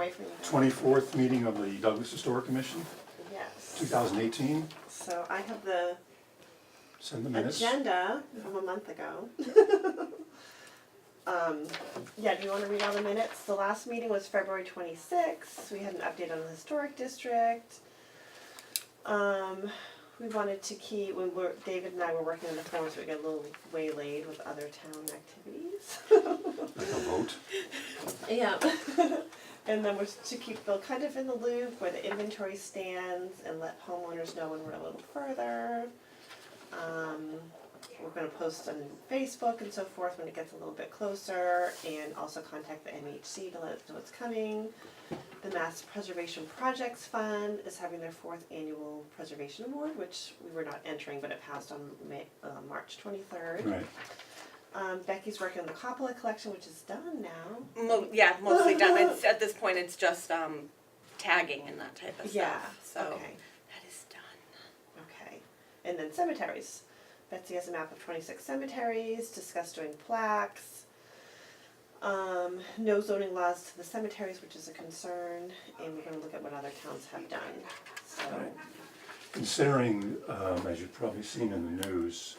away from you. 24th meeting of the Douglas Historic Commission, Yes. 2018. So I have the Send the minutes. agenda from a month ago. Yeah, do you want to read all the minutes? The last meeting was February 26th. We had an update on the historic district. We wanted to keep, David and I were working on the forms, so we got a little waylaid with other town activities. Like a vote. Yeah. And then we're to keep Bill kind of in the loop where the inventory stands and let homeowners know when we're a little further. We're going to post on Facebook and so forth when it gets a little bit closer, and also contact the MHC to let us know what's coming. The Mass Preservation Projects Fund is having their 4th annual preservation award, which we were not entering, but it passed on March 23rd. Right. Becky's working on the Coppola Collection, which is done now. Mostly done. It's, at this point, it's just tagging and that type of Yeah. stuff. So Okay. that is done. Okay. And then cemeteries. Betsy has a map of 26 cemeteries, discussed doing plaques. No zoning laws to the cemeteries, which is a concern, and we're gonna look at what other towns have done, so. Right. Considering, as you've probably seen in the news,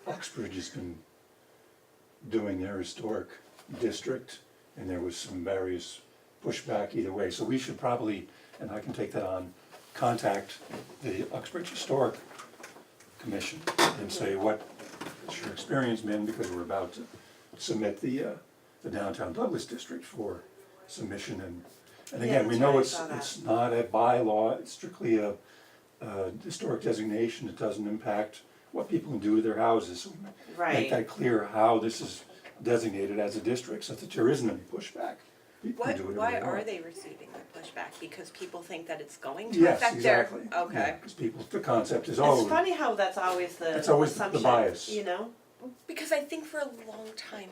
Uxbridge has been doing their historic district, and there was some various pushback either way. So we should probably, and I can take that on, contact the Uxbridge Historic Commission and say, what's your experience been, because we're about to submit the downtown Douglas district for submission, and Yeah, again, we that's know right, I it's saw that. it's not a bylaw, it's strictly a historic designation. It doesn't impact what people can do to their houses. So we make Right. that clear how this is designated as a district, so that there isn't any pushback. People can do whatever Why they are want. they receiving the pushback? Because people think that it's going to Yes, affect exactly. their. Okay. Because people, the concept is, It's oh, funny how that's always the It's always the assumption, bias. you know? Because I think for a long time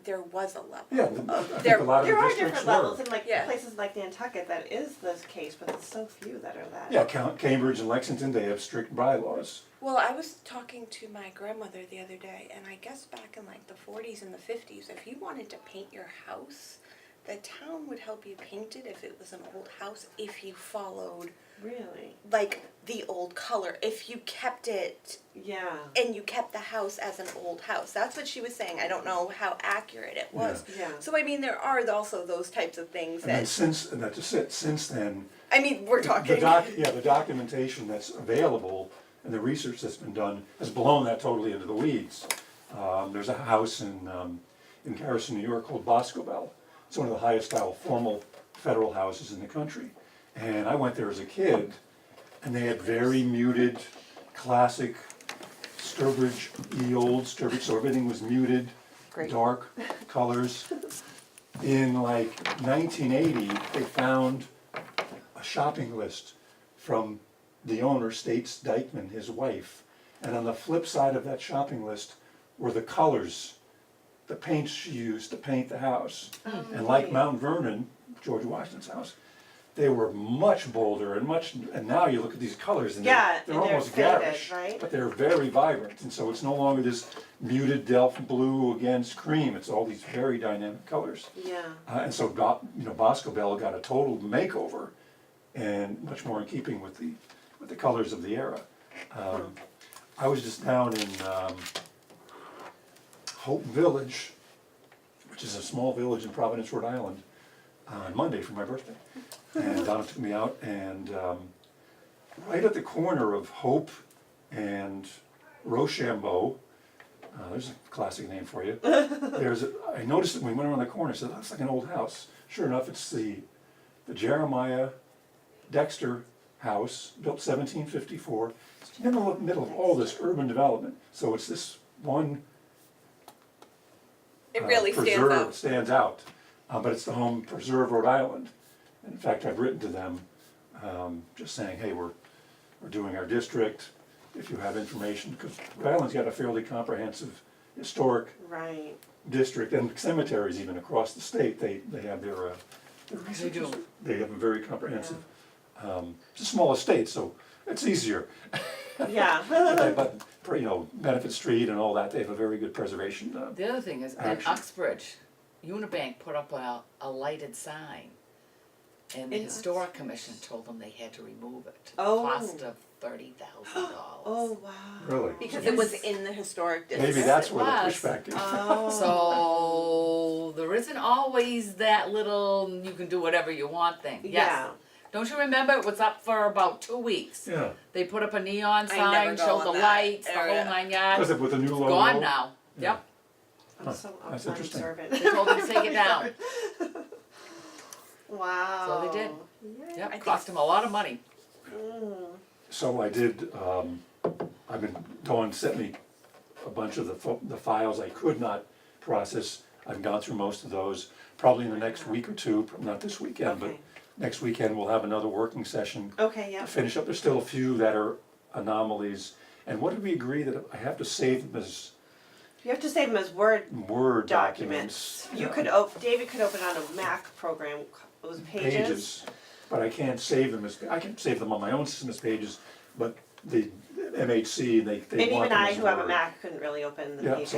there was a level. yeah, I think a lot of There the are districts different were. levels, in like Yeah. places like Nantucket, that is the case, but there's so few that are that. Yeah, Cambridge and Lexington, they have strict bylaws. Well, I was talking to my grandmother the other day, and I guess back in like the 40s and the 50s, if you wanted to paint your house, the town would help you paint it if it was an old house, if you followed Really? like the old color, if you kept it Yeah. and you kept the house as an old house. That's what she was saying. I don't know how accurate it was. Yeah. So I mean, there are also those types of things And then that. and that's just it, since then, I mean, we're talking. the documentation that's available and the research that's been done has blown that totally into the weeds. There's a house in Garrison, New York called Boscobel. It's one of the highest style formal federal houses in the country. And I went there as a kid, and they had very muted, classic Sturbridge, old Sturbridge, so everything was muted, Great. dark colors. In like 1980, they found a shopping list from the owner, States Dykeman, his wife. And on the flip side of that shopping list were the colors, the paints she used to paint the house. And like Mount Vernon, George Washington's house, they were much bolder and now you look at these colors and Yeah, they're and they're almost faded, garish, right? but they're very vibrant. And so it's no longer this muted Delft blue against cream, it's all these very dynamic colors. Yeah. And so, Boscobel got a total makeover, and much more in keeping with the colors of the era. I was just down in Hope Village, which is a small village in Providence, Rhode Island, on Monday for my birthday. And Donna took me out, and right at the corner of Hope and Rochambeau, there's a classic name for you. I noticed it when we went around the corner. I said, "That's like an old house." Sure enough, it's the Jeremiah Dexter house, built 1754. It's in the middle of all this urban development. So it's this one It really preserve stands out. but it's the home Preserve Rhode Island. And in fact, I've written to them just saying, hey, we're doing our district. If you have information, because Rhode Island's got a fairly comprehensive historic Right. district and cemeteries even across the state. They have their They do. They have a very comprehensive. It's a small estate, so it's easier. Yeah. But Benefit Street and all that, they have a very good preservation. The other thing is, in Action. Uxbridge, Unibank put up a lighted sign And the And- historic commission told them they had to remove it. Oh. Cost of $30,000. Oh, wow. Really? Because it was in the historic district. Maybe that's it where the was. pushback is. Oh. So there isn't always that little you can do whatever you want thing. Yes. Yeah. Don't you remember it was up for about 2 weeks? Yeah. They put up a neon I never sign, go showed on the that lights, the area. whole 9 Was yards. it with the new It's logo? gone now. Yeah. Yep. I'm so That's I'm interesting. observant. They told them to take it down. Wow. So they did. Yeah. Yep. think- Cost them a lot of money. Mm. So I did, Dawn sent me a bunch of the files I could not process. I've gone through most of those. Probably in the next week or two, not this weekend, but Okay. next weekend we'll have another working session Okay, to yeah. finish up. There's still a few that are anomalies. And what did we agree that I have to save them as You have to save them as Word Word documents. documents? You could David could open on a Mac program. It was Pages. But I can't save them as, I can save them on my own system as pages, but the MHC, they And want even them I, as who have a Word. Mac, couldn't really open the Yeah, Pages.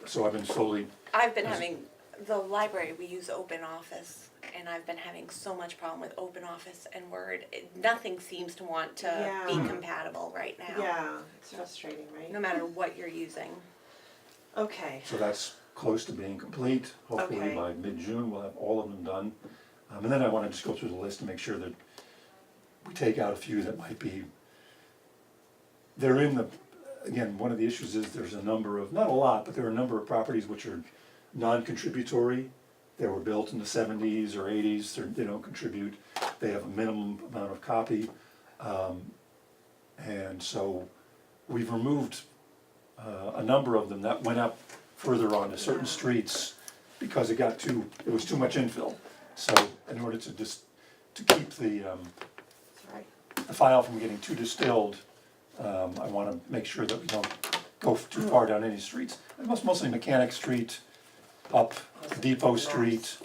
so I've been slowly, I've been having, the library, we use Open Office, and I've been having so much problem with Open Office and Word. Nothing seems to want to Yeah. be compatible right now. Yeah, it's frustrating, right? No matter what you're using. Okay. so that's close to being complete. Hopefully Okay. by mid-June, we'll have all of them done. And then I wanna just go through the list and make sure that we take out a few that might be, they're in the, again, one of the issues is there's a number of, not a lot, but there are a number of properties which are non-contributory. They were built in the 70s or 80s, they don't contribute, they have a minimum amount of copy. And so we've removed a number of them that went up further onto certain streets because it was too much infill. So in order to to keep Sorry. the file from getting too distilled, I wanna make sure that we don't go too far down any streets. And mostly Mechanic Street, up Depot Street,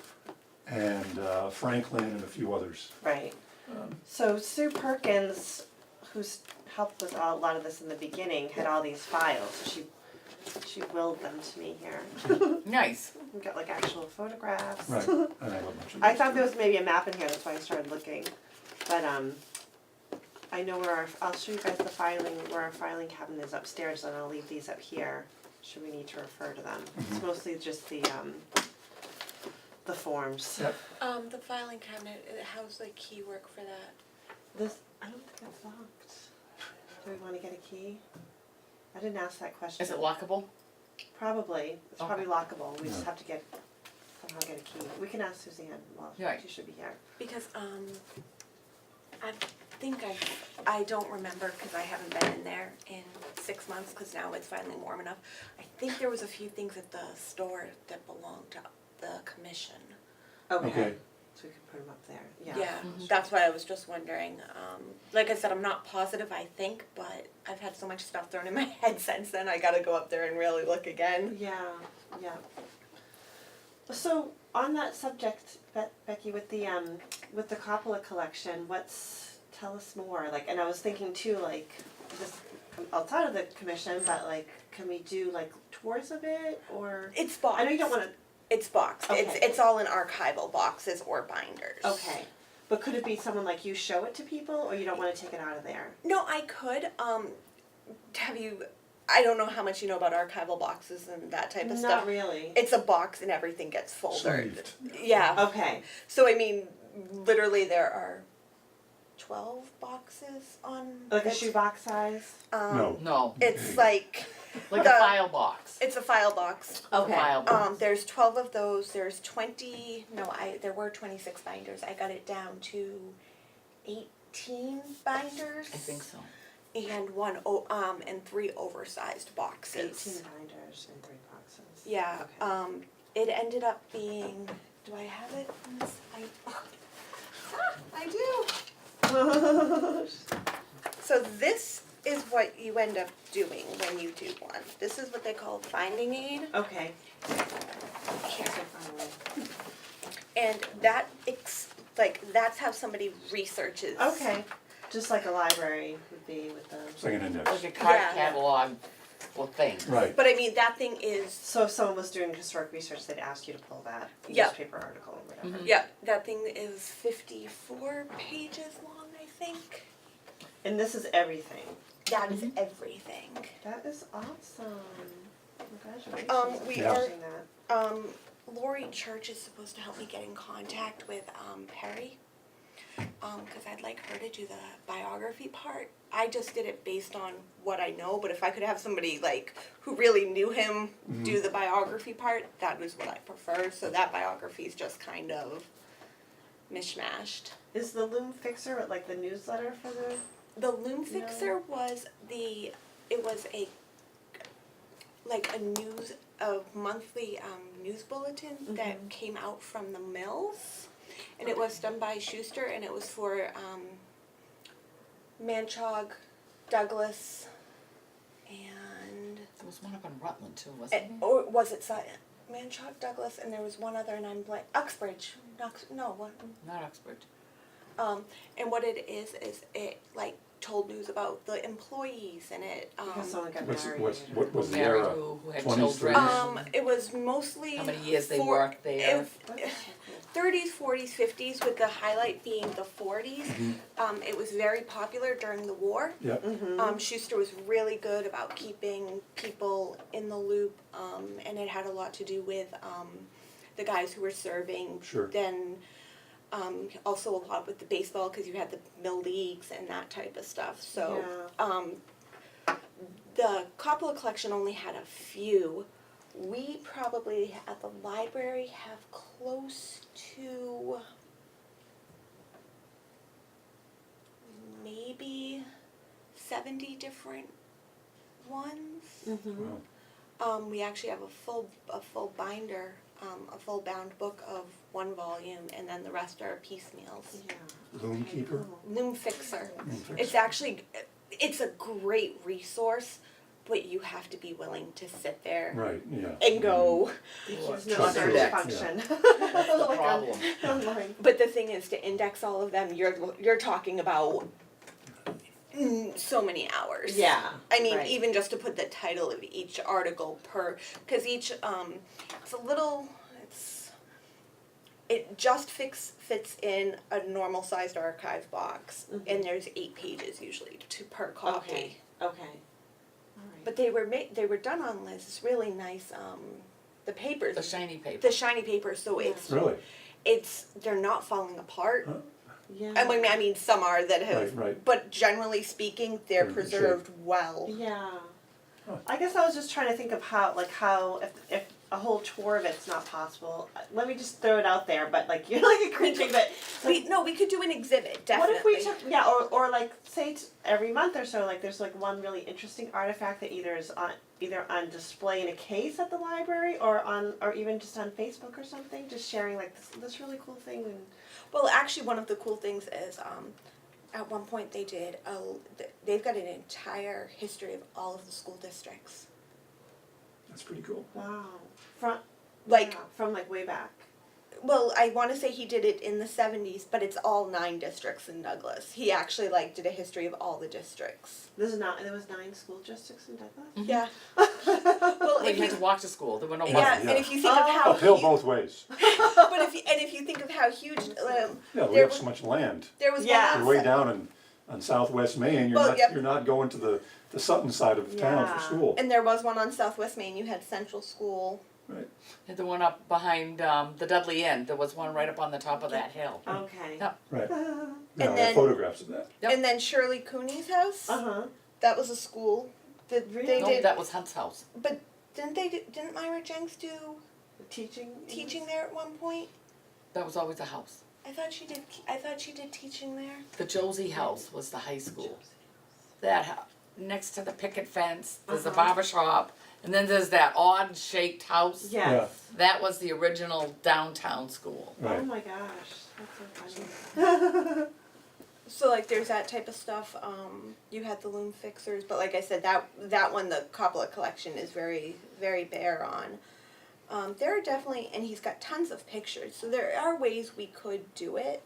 and Franklin and a few others. Right. So Sue Perkins, who's helped with a lot of this in the beginning, had all these files. So she willed them to me here. Nice. We've got like actual photographs. Right, and I have a bunch of I those, thought too. there was maybe a map in here, that's why I started looking. But I know I'll show you guys where our filing cabinet is upstairs, and I'll leave these up here, should we need to refer to them. It's mostly just the forms. Yep. The filing cabinet, how's the key work for that? This, I don't think it's locked. Do we wanna get a key? I didn't ask that question. Is it lockable? Probably, it's Okay. probably lockable, we just Yeah. have to somehow get a key. We can ask Suzanne, well, Right. she should be here. Because, I think I don't remember, cause I haven't been in there in 6 months, cause now it's finally warm enough. I think there was a few things at the store that belonged to the commission. Okay. So we can put them up there, yeah. Yeah, that's why I was just wondering, like I said, I'm not positive, I think, but I've had so much stuff thrown in my head since then, I gotta go up there and really look again. Yeah, yeah. So, on that subject, Becky, with the Coppola Collection, tell us more, like, and I was thinking too, like, this, outside of the commission, but like, can we do like tours of it, or? It's boxed. I know you don't wanna, It's boxed, Okay. it's all in archival boxes or binders. okay, but could it be someone like you show it to people, or you don't wanna take it out of there? No, I could, I don't know how much you know about archival boxes and that type of stuff. Not really. It's a box and everything gets folded. Sleeved. Yeah. Okay, So I mean, literally there are 12 boxes on. like a this. shoebox size? No. No. It's like Like The- a file box. it's a file box. A file box. There's 12 of those. There's 20. No, there were 26 binders. I got it down to 18 binders. I think so. And and 3 oversized boxes. 18 binders and 3 boxes. Yeah. Okay. It ended up being. Do I have it? I do. So this is what you end up doing when you do one. This is what they call finding aid. Okay. Here. So far away. And that's how somebody researches. Okay, just like a library would be with It's the, like an index. Like a card Yeah. catalog or thing. Right. But I mean, that thing is, so if someone was doing historic research, they'd ask you to pull that Yeah. newspaper article or whatever. Mhm. yeah, that thing is $54 4 pages long, I think. And this is everything. That is everything. That is awesome. Congratulations. We on are- finishing that. Lori Church is supposed to help me get in contact with Perry, because I'd like her to do the biography part. I just did it based on what I know, but if I could have somebody like who really knew him do the biography part, that was what I prefer. So that biography is just kind of mishmashed. Is the Loom Fixer like the newsletter for the? The Loom Fixer was it was a monthly news bulletin that came out from the mills, and it was done by Schuster, and it was for Manchog, Douglas, and There was one up in Rutland too, wasn't there? or was it Manchog, Douglas, and there was one other, and I'm blank. Uxbridge, what? Not Oxford. And what it is it like told news about the employees, and it Because someone got What was the Married era? who had 20s, children. 30s? it was mostly How many years they worked there. 30s, 40s, 50s, with the highlight being the 40s. It was very popular during the war. Yep. Schuster was really good about keeping people in the loop, and it had a lot to do with the guys who were serving. Sure. Then also a lot with the baseball, because you had the mill leagues and that type of stuff. So the Coppola Collection only had a few. We probably at the library have close to maybe 70 different ones. Wow. We actually have a full binder, a full bound book of 1 volume, and then the rest are piecemeals. Loom Keeper? Loom Fixer. Loom Fixer. It's actually, it's a great resource, but you have to be willing to sit there Right, yeah. and go. There's Try no to search do it, function. That's the Like problem. online. But the thing is, to index all of them, you're talking about so many hours. Yeah. I mean, right. even just to put the title of each article because each, it's a little, it just fits in a normal sized archive box, and there's 8 pages usually per copy. Okay. Alright. But they were done on this really nice, the papers. The shiny paper. The shiny paper, so Really? they're not falling apart. Huh? Yeah. I mean, some are that have, Right. but generally speaking, they're They're in good preserved well. Yeah. Huh. I guess I was just trying to think of how if a whole tour of it's not possible, let me just throw it out there, but like you're like cringing, but We could do an exhibit, definitely. what if we took, or like say every month or so, like there's like one really interesting artifact that either on display in a case at the library or even just on Facebook or something, just sharing like this really cool thing. And Well, actually, one of the cool things is, at one point they've got an entire history of all of the school districts. That's pretty cool. wow, from like way back. Well, I want to say he did it in the 70s, but it's all 9 districts in Douglas. He actually did a history of all the districts. There was 9 school districts in Douglas. Yeah. Well, Well, if you had you to walk to school. There were no yeah, buses. Yeah. and if you think of how Uphill huge, both ways. but if you think of how huge, Yeah, we there have was so much land. there was Yeah. You're one way down on southwest Maine, Well, yep. you're not going to the Sutton side of town for Yeah. school. and there was one on Southwest Maine. You had Central School. Right. And the one up behind the Dudley Inn. There was one right up on the top of that hill. Okay. Yep. Right. Yeah, And I have then- photographs of that. Yep. And then Shirley Cooney's house. Uh-huh. That was a school. That Really? they No, did. that was Hunt's house. But didn't Myra Jenks do teaching there at one point? That was always a house. I thought she did teaching there. The Josie house was the high school. That next to the picket fence, there's a barber shop, and then there's that odd shaped house. Yes. That was the original downtown school. Oh Right. my gosh, that's so funny. So there's that type of stuff. You had the Loom Fixers, but like I said, that one, the Coppola Collection, is very, very bare on. There are definitely, and he's got tons of pictures, so there are ways we could do it.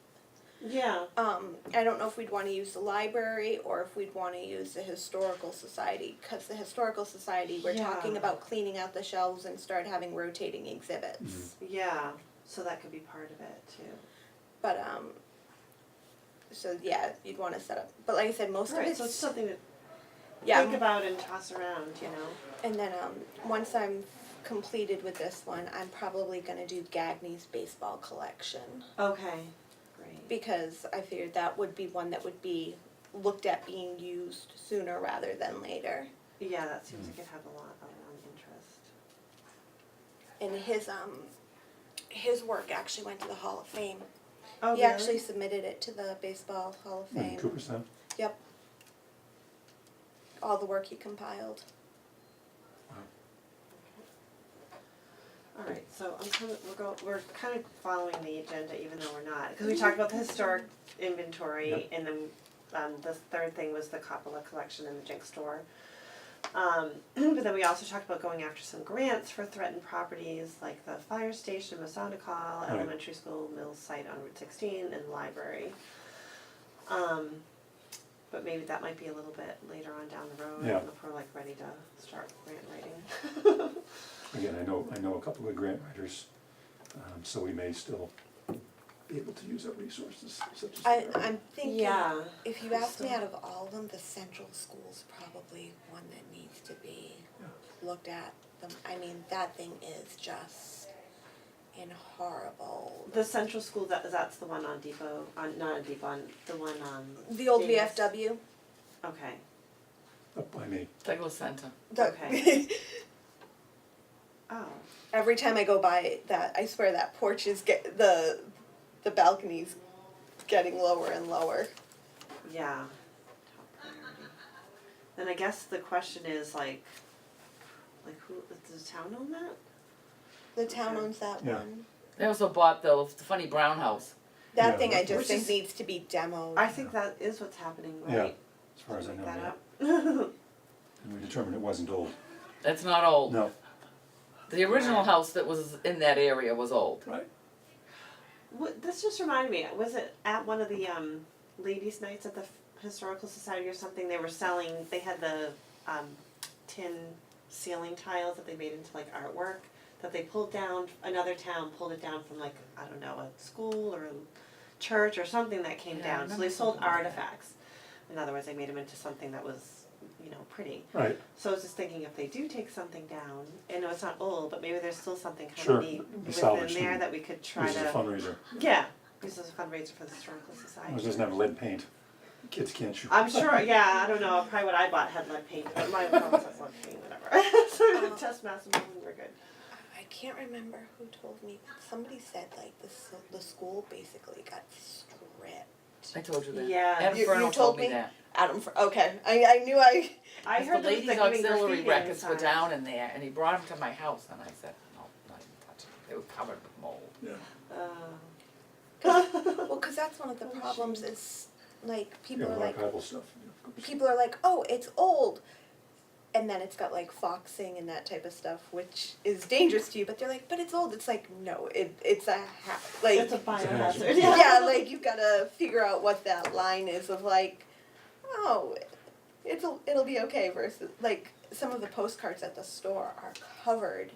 Yeah. I don't know if we'd want to use the library or if we'd want to use the Historical Society, because the Historical Society, we're talking Yeah. about cleaning out the shelves and start having rotating exhibits. Yeah. So that could be part of it too. But So yeah, you'd want to set up. But like I said, most of Right, it's so it's something to yeah. think about and toss around, you know? And then once I'm completed with this one, I'm probably gonna do Gagney's baseball collection Okay, great. because I figured that would be one that would be looked at being used sooner rather than later. Yeah, that seems like it'd have a lot of interest. And his work actually went to the Hall of Fame. Oh, He really? actually submitted it to the Baseball Hall of In Fame. Cooperstown? Yep. All the work he compiled. All right, so we're kind of following the agenda even though we're not, because we talked about the historic inventory Yep. and then the third thing was the Coppola Collection in the Jink Store. But then we also talked about going after some grants for threatened properties like the fire station, Masonical, Right. elementary school, mill site on Route 16, and library. But maybe that might be a little bit later on down the road. Yeah. If we're like ready to start grant writing. Again, I know a couple of grant writers, so we may still be able to use our resources such as. I'm thinking, Yeah. if you ask me out of all of them, the central school's probably one that needs to be looked at. I mean, that thing is just in horrible. The central school, that's the one on Depot, not on Depot, on the one on. The old Davis. VFW. Okay. Up by me. Douglas Center. Okay. Oh. Every time I go by that, I swear that porch is the balcony's getting lower and lower. Yeah. Top priority. Then I guess the question is like who, does the town own that? The town owns that Yeah. one. They also bought the funny brown house. That Yeah, thing I which just is- think needs to be demoed. I think that is what's happening, Yeah, right? as far as I Make know, that yeah. up. And we determined it wasn't old. That's not old. No, The original house that was in that area was old. right? This just reminded me, was it at one of the ladies' nights at the Historical Society or something? They were selling, they had the tin ceiling tiles that they made into like artwork that they pulled down, another town pulled it down from like, I don't know, a school or a church or something that came Yeah, I down. So remember they sold something like that. artifacts. In other words, they made them into something that was, you know, pretty. Right, So I was just thinking if they do take something down, I know it's not old, but maybe there's still something kind Sure, of neat be within salvaged there and that we could try use as a to, fundraiser. yeah, use as a fundraiser for the Historical It Society. doesn't have lead paint. Kids can't shoot. I'm sure, yeah, I don't know, probably what I bought had lead paint, but my house has lead paint, whatever. So test mass and we're good. I can't remember who told me. Somebody said like the school basically got stripped. I told you that. Yeah. Adam You Fernald told told me me? that. Adam, okay, I knew I. I 'Cause heard the there was ladies like giving auxiliary graffiti records were inside. down in there, and he brought them to my house, and I said, no, not even touching them. They were covered with mold. Yeah. Well, because that's one of the problems is like Yeah, people are like archival stuff. people are like, oh, it's old, and then it's got like foxing and that type of stuff, which is dangerous to you. But they're like, but it's old. It's like no, it's a like It's a biohazard. yeah, like you gotta figure out what that line is of like, oh, it'll be okay versus like some of the postcards at the store are covered.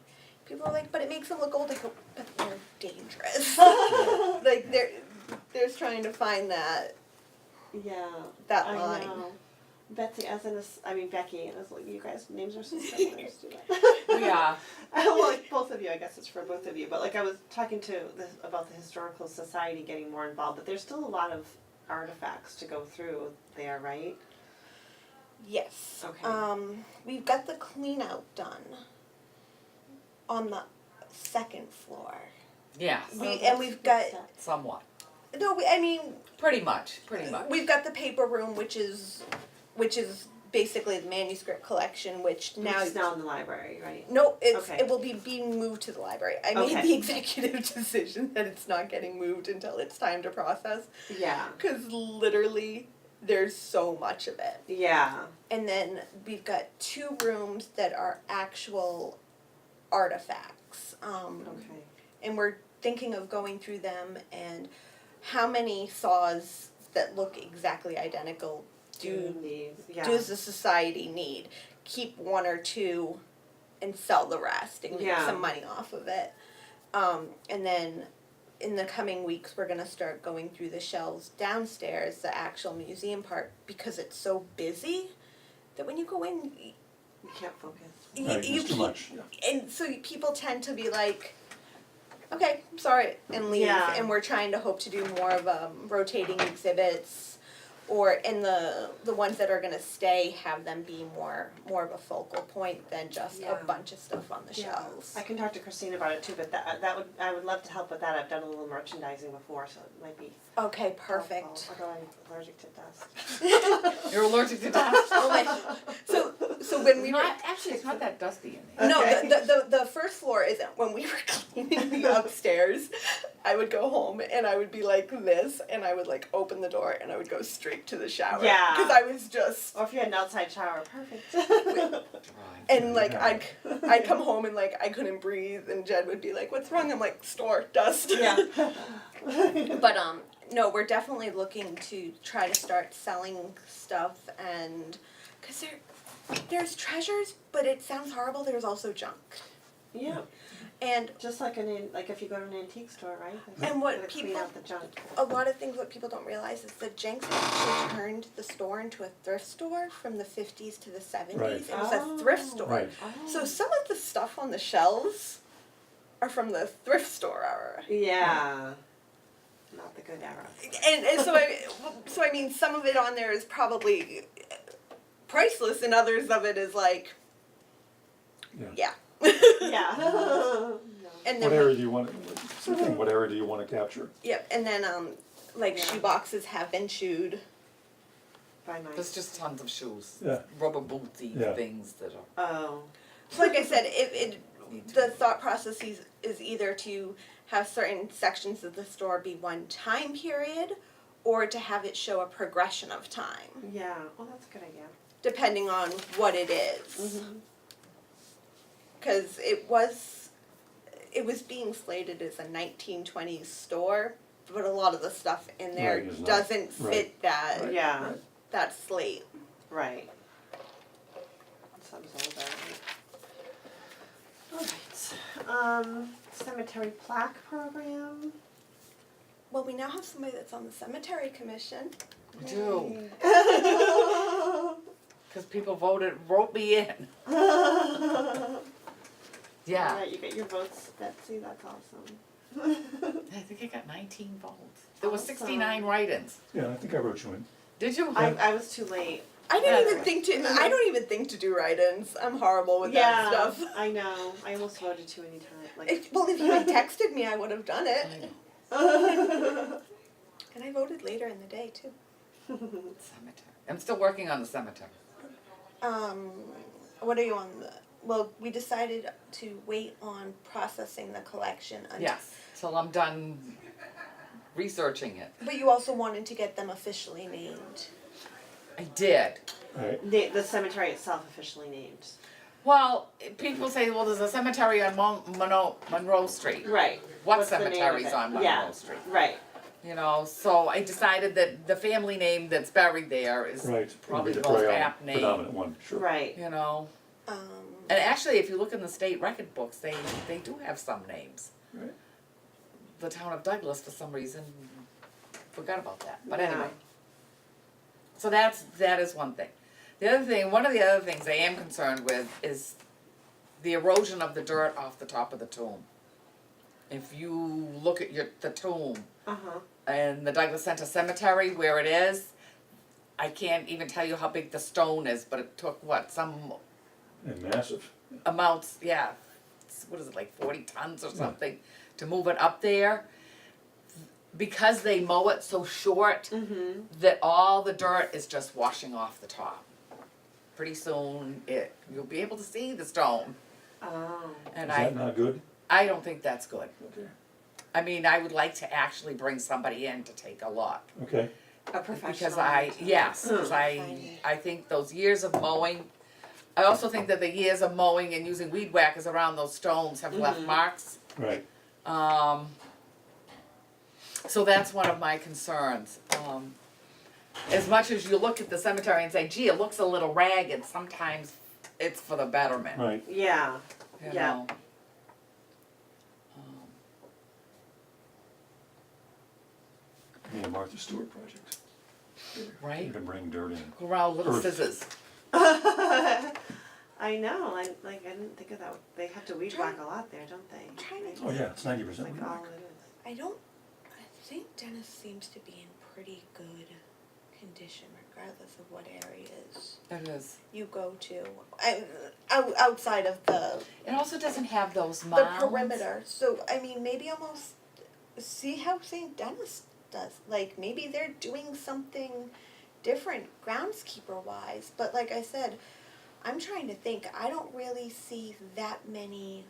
People are like, but it makes them look old. I go, but they're dangerous. Like they're trying to find that Yeah. that I line. know. Betsy, Becky, and as you guys' names are so similar. Let's do that. We are. Well, like both of you, I guess it's for both of you. But like I was talking about the Historical Society getting more involved, but there's still a lot of artifacts to go through there, right? Yes. Okay. We've got the clean out done on the second floor. Yes, We've got somewhat. no. I mean, Pretty much. we've got the paper room, which is basically the manuscript collection, which now It's now in the library, right? no, Okay. it will be being moved to the library. I made Okay. the executive decision that it's not getting moved until it's time to process, Yeah. because literally there's so much of it. Yeah. And then we've got 2 rooms that are actual artifacts. Okay. And we're thinking of going through them and how many saws that look exactly identical does the society need? Keep 1 or 2 and sell the rest and make Yeah. some money off of it. And then in the coming weeks, we're gonna start going through the shelves downstairs, the actual museum part, because it's so busy that when you go in, You can't focus. Right, you it's too keep- much, yeah. and so people tend to be like, okay, I'm sorry, and leave. Yeah. And we're trying to hope to do more of rotating exhibits, or in the ones that are gonna stay, have them be more of a focal point than just Yeah. a bunch of stuff on the Yeah. shelves. I can talk to Christine about it too, but I would love to help with that. I've done a little merchandising before, so it might be Okay, perfect. helpful, although I'm allergic to dust. You're allergic to dust? Oh my, so when we were Actually, it's not that dusty in there. no, Okay. the first floor isn't. When we were cleaning the upstairs, I would go home and I would be like this, and I would like open the door and I would go straight to the shower. Yeah. Because I was just Or if you had an outside shower, perfect. and like Yeah. I'd come home and like I couldn't breathe, and Jed would be like, "What's wrong?" I'm like, "Store dust." Yeah. But no, we're definitely looking to try to start selling stuff, and because there's treasures, but it sounds horrible. There's also junk, Yeah. and Just like if you go to an antique store, right? And what Gotta clean people- out the junk. a lot of things what people don't realize is that Jenks actually turned the store into a thrift store from the 50s to the 70s. Right. It was a thrift store. Right. So some of the stuff on the shelves are from the thrift store era. Yeah. Not the good era. And so I mean some of it on there is probably priceless, and others of it is like Yeah. Yeah. and What then area do you want, same thing, what area do you wanna capture? and then like Yeah. shoe boxes have been chewed. By my. There's just tons of shoes. Yeah. Rubber bootsy Yeah. things that are. Oh. So like I said, the thought process is either to have certain sections of the store be one time period, or to have it show a progression of time, Yeah. Well, that's a good idea. depending on what it is. Mhm. Because it was being slated as a 1920s store, but a lot of the stuff in there Right, is not. doesn't Right. fit that Right. Yeah. Right. that slate. Right. Some's older. Alright. Cemetery plaque program. Well, we now have somebody that's on the cemetery commission. We do. Because people wrote me in. Yeah. Alright, you get your votes, Betsy, that's awesome. I think I got 19 votes. There was Awesome. 69 write-ins. Yeah, I think I wrote you in. Did you? I was too late. I That's didn't even right. think to. I don't even think to do write-ins. I'm horrible with that stuff. I know. I almost voted too many times. Like, If you had texted me, I would have done it. I know. And I voted later in the day too. Cemetery. I'm still working on the cemetery. What are you on the? Well, we decided to wait on processing the collection until. Yes. Till I'm done researching it. But you also wanted to get them officially named. I did. Right, the cemetery itself officially named. Well, people say, well, there's a cemetery on Monroe Street. Right. What What's the name of cemetery's it? on Monroe Yeah. Street? Right. You know, so I decided that the family name that's buried there is right. probably It'll the be most the apt name. predominant one, sure. Right. You know, Um, and actually, if you look in the state record books, they do have some names. Right. The town of Douglas, for some reason, forgot about that. But Yeah. anyway, so that is one thing. The other thing, one of the other things I am concerned with is the erosion of the dirt off the top of the tomb. If you look at the tomb Uh-huh. and the Douglas Center Cemetery where it is, I can't even tell you how big the stone is, but it took some And massive. amounts, yeah, what is it, like 40 tons or something, to move it up there. Because they mow it so short, Mm-hmm. that all the dirt is just washing off the top. Pretty soon, you'll be able to see the stone, Oh. and Is that not good? I don't think that's good. Okay. I mean, I would like to actually bring somebody in to take a look. Okay, A professional. Because I think those years of mowing, I also think that the years of mowing and using weed whackers around those stones have left Mhm. marks. right. So that's one of my concerns. As much as you look at the cemetery and say, gee, it looks a little ragged, sometimes it's for the betterment, Right. Yeah. you Yeah. know. Me and Martha Stewart project. Right? You can bring dirt in. Go around with little Earth. scissors. I know, I didn't think of that. They have to weed whack a lot there, don't they? Trying to Oh, yeah, it's 90% Like weed all whack. it is. I think Dennis seems to be in pretty good condition regardless of what areas It is. you go to. Outside of the It also doesn't have those mounds. perimeter. So I mean, maybe almost see how St. Dennis does. Like maybe they're doing something different groundskeeper wise. But like I said, I'm trying to think. I don't really see that many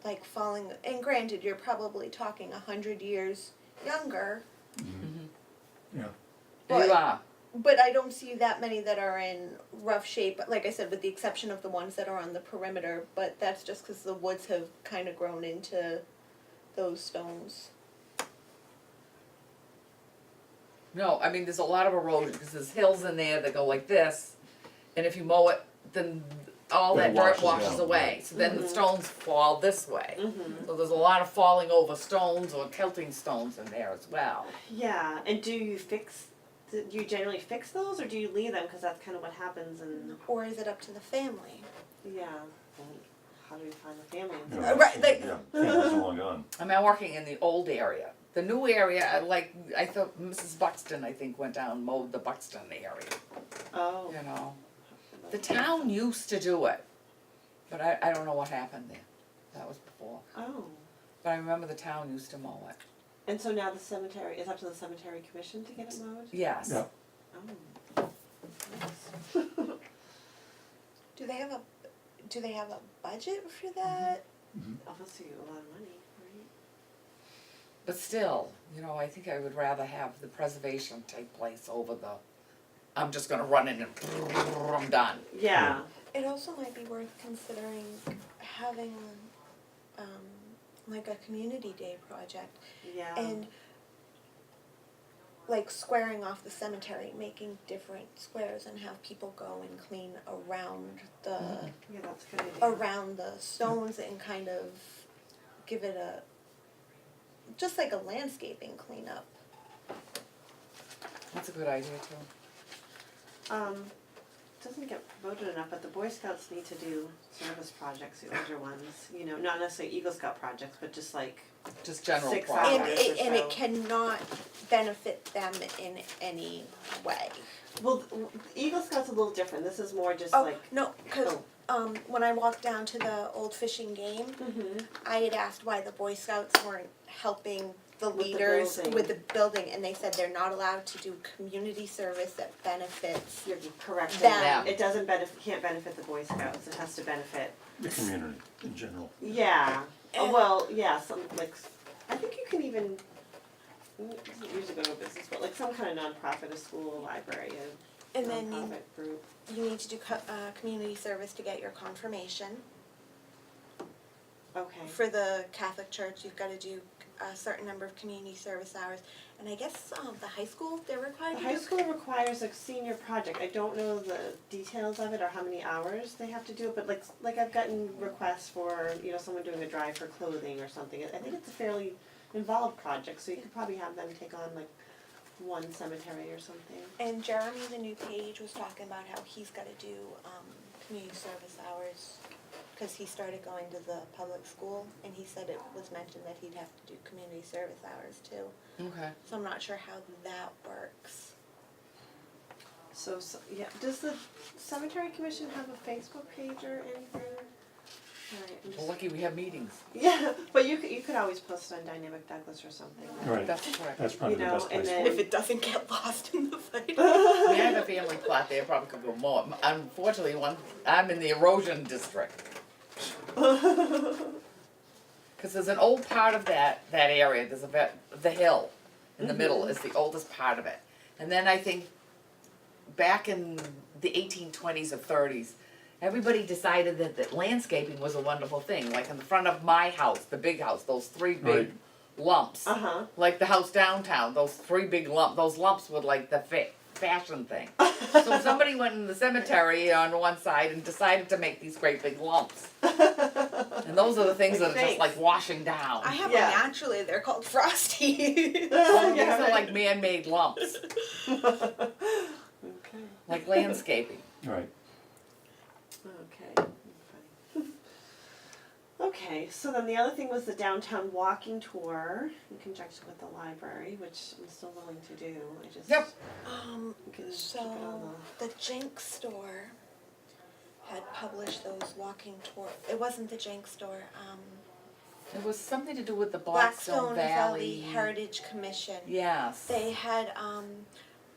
like falling. And granted, you're probably talking 100 years younger. Yeah. But- You are. But I don't see that many that are in rough shape, like I said, with the exception of the ones that are on the perimeter, but that's just because the woods have kind of grown into those stones. No, I mean, there's a lot of erosion, because there's hills in there that go like this, and if you mow it, then all Then that it dirt washes washes out, away, right. so then the stones fall this way. Mm-hmm. So there's a lot of falling over stones or tilting stones in there as well. Yeah, and do you generally fix those, or do you leave them, because that's kind of what happens, and, Or is it up to the family? yeah, well, how do we find the family? Yeah, Right, like- Yeah, family's long gone. I mean, I'm working in the old area. The new area, like, I thought Mrs. Buxton, I think, went down and mowed the Buxton area, Oh. you know. The town used to do it, but I don't know what happened there. That was before. Oh, But I remember the town used to mow it. and so now the cemetery, it's up to the cemetery commission to get it mowed? Yes. Yeah. Oh. Nice. Do they have a budget for that? Obviously a lot of money, right? But still, you know, I think I would rather have the preservation take place over the, I'm just gonna run in and I'm done. Yeah, It also might be worth considering having like a community day project yeah. and like squaring off the cemetery, making different squares and have people go and clean around the Yeah, that's a good idea. around the stones and kind of give it a just like a landscaping cleanup. That's a good idea too. Doesn't get promoted enough, but the Boy Scouts need to do service projects, the older ones, you know, not necessarily Eagle Scout projects, but just like, Just general 6 projects. And hours. it, or and so. it cannot benefit them in any way. well, Eagle Scout's a little different, this is more just Oh, like, no, because when I walked down to the old fishing game, I had asked why the Boy Scouts weren't helping the With the leaders building. with the building, and they said they're not allowed to do community service that benefits. you're correct, Them. it doesn't can't benefit the Boy Scouts, it has to benefit, The community in general. yeah, And- well, yeah, some, like, I think you can even, it doesn't usually go to a business, but like some kind of nonprofit, a school, a library, a And then nonprofit group. you need to do community service to get your confirmation. Okay. For the Catholic Church, you've got to do a certain number of community service hours. And I guess the high school, they're required The to high do. school requires a senior project. I don't know the details of it or how many hours they have to do it, but like I've gotten requests for, you know, someone doing a drive for clothing or something. I think it's a fairly involved project, so you could probably have them take on like one cemetery or something. And Jeremy, the new page, was talking about how he's got to do community service hours because he started going to the public school, and he said it was mentioned that he'd have to do community service hours too. Okay. So I'm not sure how that works. So yeah, does the cemetery commission have a Facebook page or anything? Alright, I'm Well, just, lucky we have meetings. yeah, but you could always post on Dynamic Douglas or something. Right, That's correct. that's probably You the know, best and place then- for If it. it doesn't get lost in the fight. We have a family plot there, probably could go more. Unfortunately, I'm in the Erosion District. Cause there's an old part of that area, there's the hill in the middle is the oldest part of it. And then I think back in the 1820s or 30s, everybody decided that landscaping was a wonderful thing. Like in the front of my house, the big house, those three big Right. lumps. Uh-huh. Like the house downtown, those three big those lumps were like the fashion thing. So somebody went in the cemetery on one side and decided to make these great big lumps. And those are the things that are just like washing down. I have Yeah. one naturally. They're called frosty. Well, these Yeah, are right. like man-made lumps, Okay. like landscaping. Right. Okay. Funny. Okay, so then the other thing was the downtown walking tour in conjunction with the library, which I'm still willing to do. I just Yep. we can keep it on So the Jenk store had published those walking tour. It wasn't the Jenk store. It was something to do with the Blackstone Blackstone Valley Heritage Commission. Yes. They had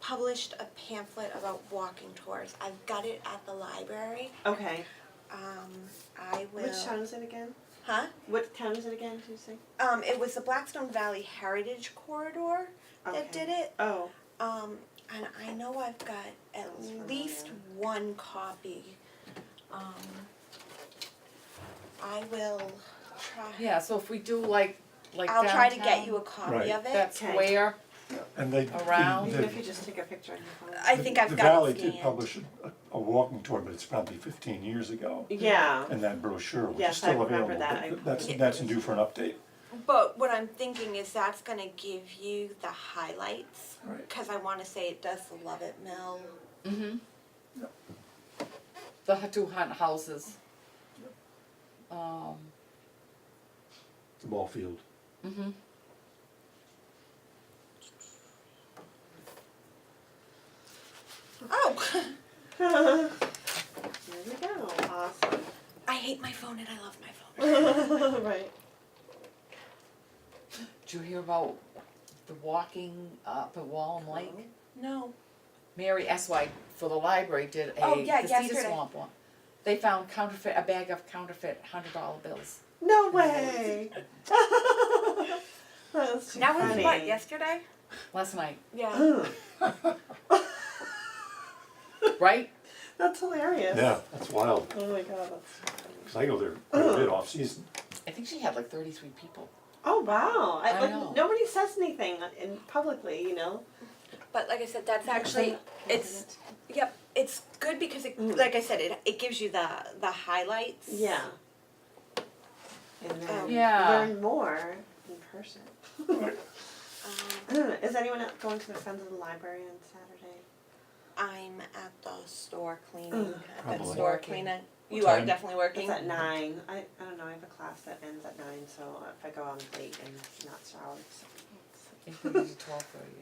published a pamphlet about walking tours. I've got it at the library. Okay. I will. Which town is it again? Huh? What town is it again, did you say? It was the Blackstone Valley Heritage Corridor that Okay. did it. Oh. And I know I've got at Sounds least familiar. one copy. I will try. Yeah, so if we do like I'll try to get downtown, you a copy Right. of it. that Okay. square, And they, Around. Even if the, you just take a picture on your phone. I think I've the got Valley it did scanned. publish a walking tour, but it's probably 15 years ago. Yeah. And that brochure, which Yes, is I still remember available. that. But that's due for an update. But what I'm thinking is that's gonna give you the highlights. Right. Cause I wanna say it does the Lovett Mill. the two hunt houses. The ball field. Oh! There we go. Awesome. I hate my phone and I love my phone. Right. Did you hear about the walking up at Wallem Lake? No. Mary S.Y. for the library did Oh, yeah, the Cedar yesterday. Swamp one. They found a bag of counterfeit $100 bills. No way. That's too That was funny. what, yesterday? Last night, Yeah. right? That's hilarious. Yeah, that's wild. Oh my god, that's funny. Because I go there quite a bit off season. I think she had like 33 people. Oh wow. I Like, know. nobody says anything in publicly, you know. But like I said, that's actually, it's, yep, it's good because it, like I said, it gives you the highlights. Yeah. And then Yeah. learn more in person. Um, Is anyone else going to the Friends of the Library on Saturday? I'm at the store cleaning, at the Probably. store Working. cleaning. What You are time? definitely working. It's at 9. I don't know, I have a class that ends at 9, so if I go on late and not showered, so. I think it was 12:30, I think.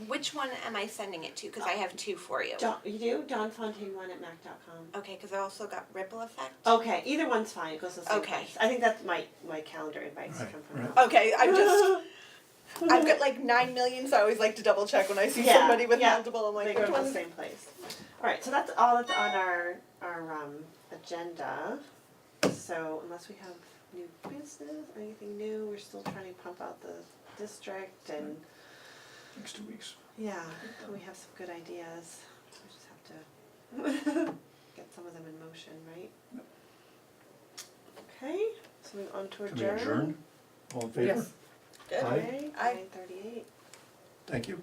Which one am I sending it to? Because I have two for you. You do? DawnFontaine1 at mac.com. Okay, because I also got Ripple Effect. Okay, either one's fine, it goes to the same Okay. place. I think that's my calendar invites Right, come from right. that. Okay, I've got like 9 million, so I always like to double check when I see Yeah, somebody with yeah. multiple. I'm They like, go which to the one's same place. Alright, so that's all that's on our agenda. So unless we have new business, anything new, we're still trying to pump out the district and Next 2 weeks. yeah, we have some good ideas. We just have to get some of them in motion, right? Okay, so we're on to Can we adjourn. adjourn? All in favor? Yes. good. Aye. Okay, Aye. 9:38. Thank you.